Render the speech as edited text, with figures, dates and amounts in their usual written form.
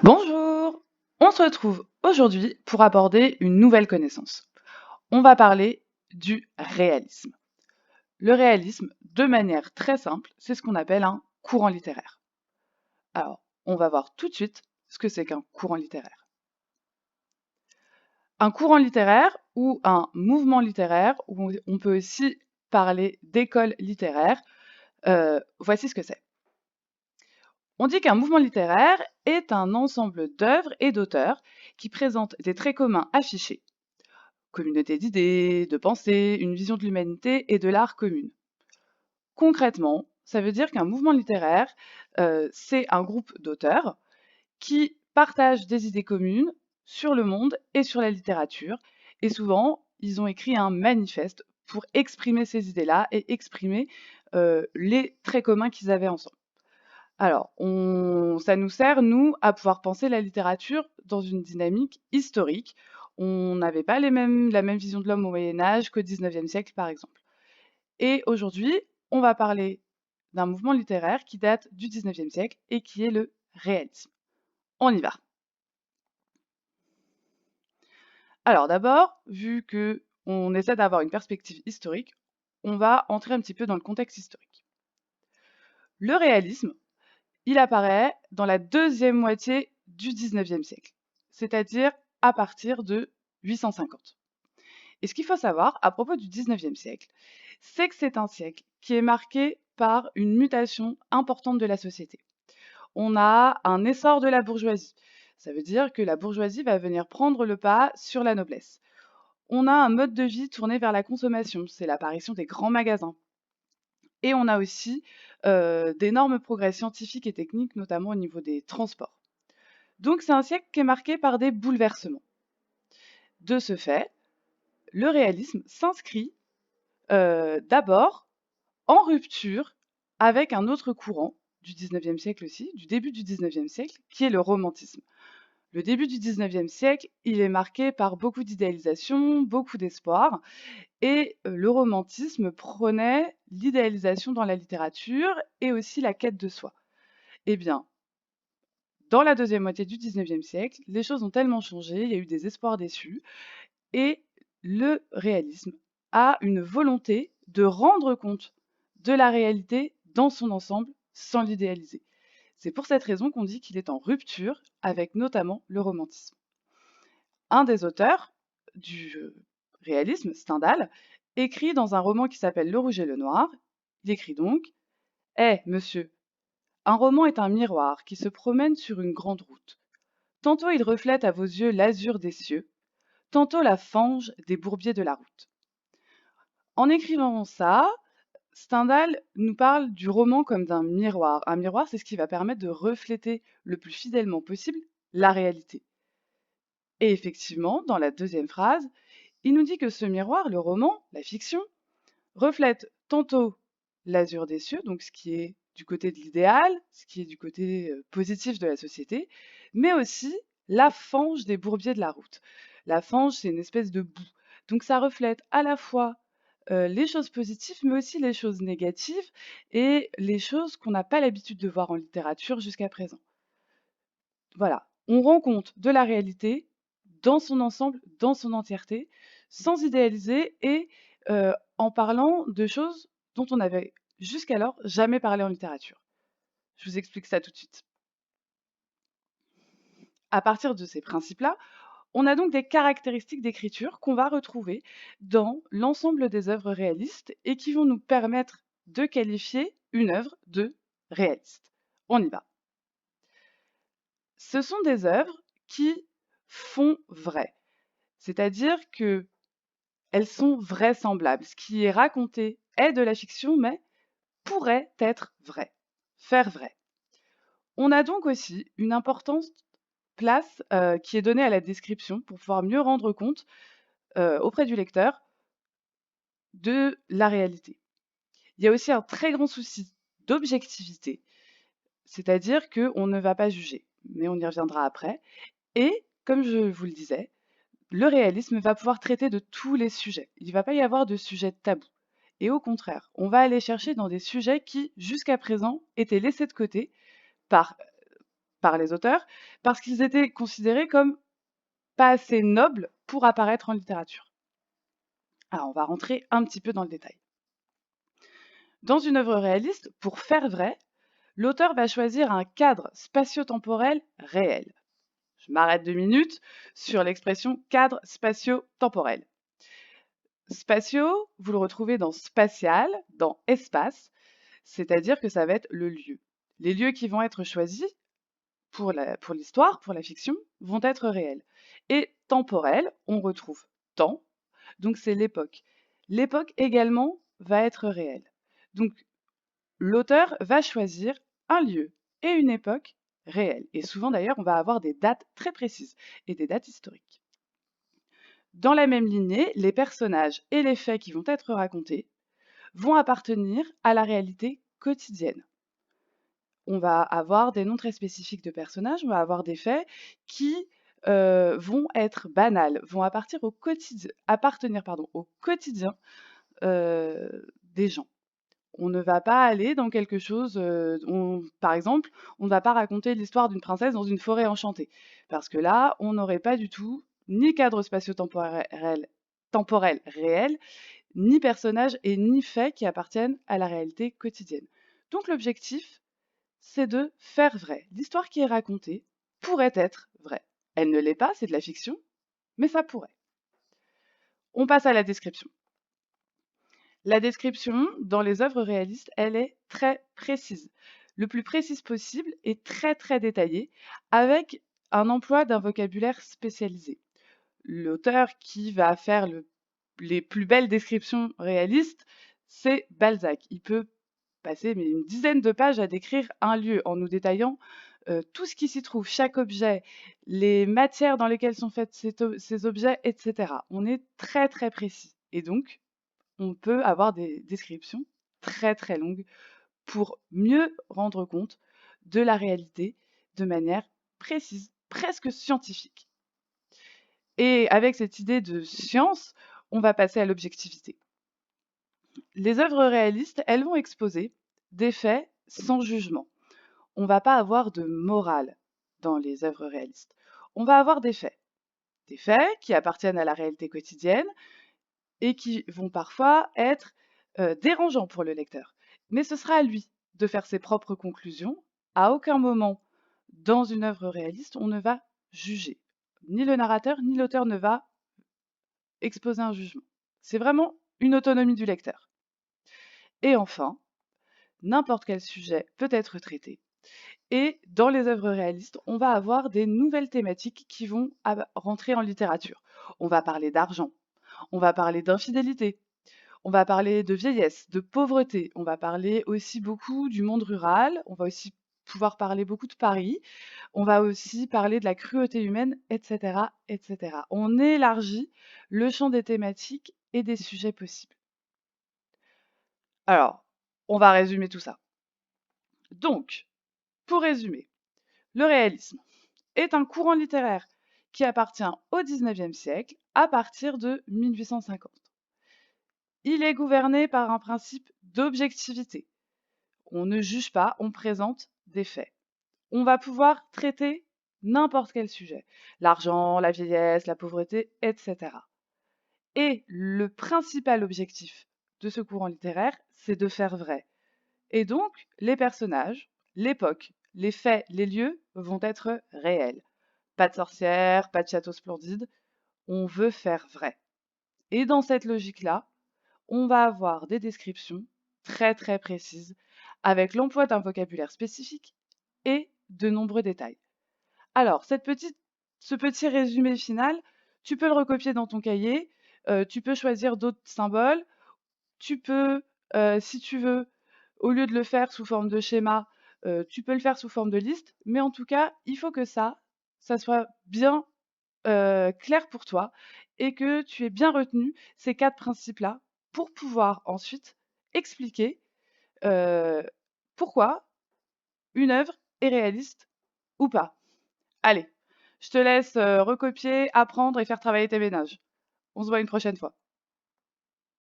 Bonjour! On se retrouve aujourd'hui pour aborder une nouvelle connaissance. On va parler du réalisme. Le réalisme, de manière très simple, c'est ce qu'on appelle un courant littéraire. Alors, on va voir tout de suite ce que c'est qu'un courant littéraire. Un courant littéraire ou un mouvement littéraire, ou on peut aussi parler d'école littéraire, voici ce que c'est. On dit qu'un mouvement littéraire est un ensemble d'œuvres et d'auteurs qui présentent des traits communs affichés, communauté d'idées, de pensées, une vision de l'humanité et de l'art commune. Concrètement, ça veut dire qu'un mouvement littéraire, c'est un groupe d'auteurs qui partagent des idées communes sur le monde et sur la littérature. Et souvent, ils ont écrit un manifeste pour exprimer ces idées-là et exprimer les traits communs qu'ils avaient ensemble. Alors, ça nous sert, nous, à pouvoir penser la littérature dans une dynamique historique. On n'avait pas la même vision de l'homme au Moyen Âge qu'au XIXe siècle, par exemple. Et aujourd'hui, on va parler d'un mouvement littéraire qui date du XIXe siècle et qui est le réalisme. On y va. Alors d'abord, vu que on essaie d'avoir une perspective historique, on va entrer un petit peu dans le contexte historique. Le réalisme, il apparaît dans la deuxième moitié du XIXe siècle, c'est-à-dire à partir de 850. Et ce qu'il faut savoir à propos du XIXe siècle, c'est que c'est un siècle qui est marqué par une mutation importante de la société. On a un essor de la bourgeoisie. Ça veut dire que la bourgeoisie va venir prendre le pas sur la noblesse. On a un mode de vie tourné vers la consommation, c'est l'apparition des grands magasins. Et on a aussi d'énormes progrès scientifiques et techniques, notamment au niveau des transports. Donc c'est un siècle qui est marqué par des bouleversements. De ce fait, le réalisme s'inscrit d'abord en rupture avec un autre courant du XIXe siècle aussi, du début du XIXe siècle, qui est le romantisme. Le début du XIXe siècle, il est marqué par beaucoup d'idéalisation, beaucoup d'espoir, et le romantisme prenait l'idéalisation dans la littérature et aussi la quête de soi. Eh bien, dans la deuxième moitié du XIXe siècle, les choses ont tellement changé, il y a eu des espoirs déçus, et le réalisme a une volonté de rendre compte de la réalité dans son ensemble sans l'idéaliser. C'est pour cette raison qu'on dit qu'il est en rupture avec notamment le romantisme. Un des auteurs du réalisme, Stendhal, écrit dans un roman qui s'appelle Le Rouge et le Noir, il écrit donc: Eh, monsieur, un roman est un miroir qui se promène sur une grande route. Tantôt il reflète à vos yeux l'azur des cieux, tantôt la fange des bourbiers de la route. En écrivant ça, Stendhal nous parle du roman comme d'un miroir. Un miroir, c'est ce qui va permettre de refléter le plus fidèlement possible la réalité. Et effectivement, dans la deuxième phrase, il nous dit que ce miroir, le roman, la fiction, reflète tantôt l'azur des cieux, donc ce qui est du côté de l'idéal, ce qui est du côté positif de la société, mais aussi la fange des bourbiers de la route. La fange, c'est une espèce de boue. Donc ça reflète à la fois les choses positives, mais aussi les choses négatives et les choses qu'on n'a pas l'habitude de voir en littérature jusqu'à présent. Voilà, on rend compte de la réalité dans son ensemble, dans son entièreté, sans idéaliser et en parlant de choses dont on n'avait jusqu'alors jamais parlé en littérature. Je vous explique ça tout de suite. À partir de ces principes-là, on a donc des caractéristiques d'écriture qu'on va retrouver dans l'ensemble des œuvres réalistes et qui vont nous permettre de qualifier une œuvre de réaliste. On y va. Ce sont des œuvres qui font vrai, c'est-à-dire que elles sont vraisemblables. Ce qui est raconté est de la fiction, mais pourrait être vrai, faire vrai. On a donc aussi une importante place qui est donnée à la description pour pouvoir mieux rendre compte auprès du lecteur de la réalité. Il y a aussi un très grand souci d'objectivité, c'est-à-dire qu'on ne va pas juger, mais on y reviendra après. Et comme je vous le disais, le réalisme va pouvoir traiter de tous les sujets. Il ne va pas y avoir de sujet tabou. Et au contraire, on va aller chercher dans des sujets qui, jusqu'à présent, étaient laissés de côté par par les auteurs parce qu'ils étaient considérés comme pas assez nobles pour apparaître en littérature. Alors, on va rentrer un petit peu dans le détail. Dans une œuvre réaliste, pour faire vrai, l'auteur va choisir un cadre spatio-temporel réel. Je m'arrête 2 minutes sur l'expression cadre spatio-temporel. Spatio, vous le retrouvez dans spatial, dans espace, c'est-à-dire que ça va être le lieu. Les lieux qui vont être choisis pour l'histoire, pour la fiction, vont être réels. Et temporel, on retrouve temps, donc c'est l'époque. L'époque également va être réelle. Donc l'auteur va choisir un lieu et une époque réelle. Et souvent d'ailleurs, on va avoir des dates très précises et des dates historiques. Dans la même lignée, les personnages et les faits qui vont être racontés vont appartenir à la réalité quotidienne. On va avoir des noms très spécifiques de personnages, on va avoir des faits qui vont être banals, vont appartenir au quotidien des gens. On ne va pas aller dans quelque chose, par exemple, on ne va pas raconter l'histoire d'une princesse dans une forêt enchantée, parce que là, on n'aurait pas du tout ni cadre temporel réel, ni personnages et ni faits qui appartiennent à la réalité quotidienne. Donc l'objectif, c'est de faire vrai. L'histoire qui est racontée pourrait être vraie. Elle ne l'est pas, c'est de la fiction, mais ça pourrait. On passe à la description. La description, dans les œuvres réalistes, elle est très précise. Le plus précise possible et très très détaillée, avec un emploi d'un vocabulaire spécialisé. L'auteur qui va faire les plus belles descriptions réalistes, c'est Balzac. Il peut passer une dizaine de pages à décrire un lieu en nous détaillant tout ce qui s'y trouve, chaque objet, les matières dans lesquelles sont faits ces objets, etc. On est très très précis. Et donc, on peut avoir des descriptions très très longues pour mieux rendre compte de la réalité de manière précise, presque scientifique. Et avec cette idée de science, on va passer à l'objectivité. Les œuvres réalistes, elles vont exposer des faits sans jugement. On ne va pas avoir de morale dans les œuvres réalistes. On va avoir des faits qui appartiennent à la réalité quotidienne et qui vont parfois être dérangeants pour le lecteur. Mais ce sera à lui de faire ses propres conclusions. À aucun moment dans une œuvre réaliste, on ne va juger. Ni le narrateur, ni l'auteur ne va exposer un jugement. C'est vraiment une autonomie du lecteur. Et enfin, n'importe quel sujet peut être traité. Et dans les œuvres réalistes, on va avoir des nouvelles thématiques qui vont rentrer en littérature. On va parler d'argent, on va parler d'infidélité, on va parler de vieillesse, de pauvreté, on va parler aussi beaucoup du monde rural, on va aussi pouvoir parler beaucoup de Paris, on va aussi parler de la cruauté humaine, etc., etc. On élargit le champ des thématiques et des sujets possibles. Alors, on va résumer tout ça. Donc, pour résumer, le réalisme est un courant littéraire qui appartient au XIXe siècle à partir de 1850. Il est gouverné par un principe d'objectivité. On ne juge pas, on présente des faits. On va pouvoir traiter n'importe quel sujet, l'argent, la vieillesse, la pauvreté, etc. Et le principal objectif de ce courant littéraire, c'est de faire vrai. Et donc, les personnages, l'époque, les faits, les lieux vont être réels. Pas de sorcières, pas de château splendide, on veut faire vrai. Et dans cette logique-là, on va avoir des descriptions très très précises, avec l'emploi d'un vocabulaire spécifique et de nombreux détails. Alors, ce petit résumé final, tu peux le recopier dans ton cahier, tu peux choisir d'autres symboles, tu peux, si tu veux, au lieu de le faire sous forme de schéma, tu peux le faire sous forme de liste, mais en tout cas, il faut que ça soit bien clair pour toi et que tu aies bien retenu ces 4 principes-là pour pouvoir ensuite expliquer, heu, pourquoi une œuvre est réaliste ou pas. Allez, je te laisse, recopier, apprendre et faire travailler tes ménages. On se voit une prochaine fois.